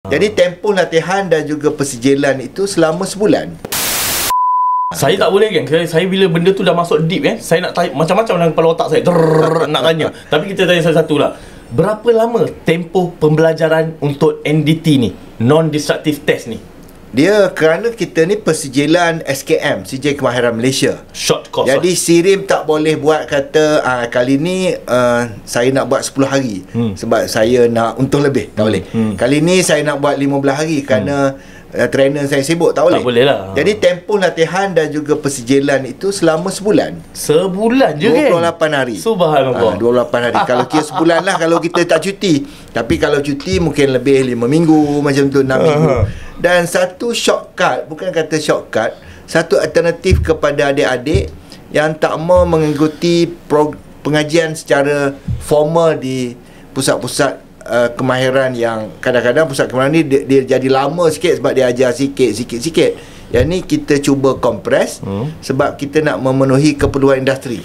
Jadi tempoh latihan dan juga persijilan itu selama sebulan. Saya tak boleh kan. Saya bila benda tu dah masuk deep kan, saya nak tanya macam-macam dalam kepala otak saya. Nak tanya. Tapi kita tanya satu-satu lah. Berapa lama tempoh pembelajaran untuk NDT ni, non-destructive test ni? Dia kerana kita ni persijilan SKM, Sijil Kemahiran Malaysia. Short course. Jadi SIRIM tak boleh buat kata kali ni saya nak buat 10 hari sebab saya nak untung lebih. Tak boleh. Kali ni saya nak buat 15 hari kerana trainer saya sibuk. Tak boleh. Tak boleh lah. Jadi tempoh latihan dan juga persijilan itu selama sebulan. Sebulan je kan? 28 hari. Subhanallah. 28 hari. Kalau kira sebulan lah kalau kita tak cuti. Tapi kalau cuti mungkin lebih 5 minggu macam tu, 6 minggu. Dan satu shortcut, bukan kata shortcut, satu alternatif kepada adik-adik yang tak mau mengikuti pengajian secara formal di pusat-pusat kemahiran yang kadang-kadang pusat kemahiran ni dia jadi lama sikit sebab dia ajar sikit-sikit. Yang ni kita cuba kompres sebab kita nak memenuhi keperluan industri.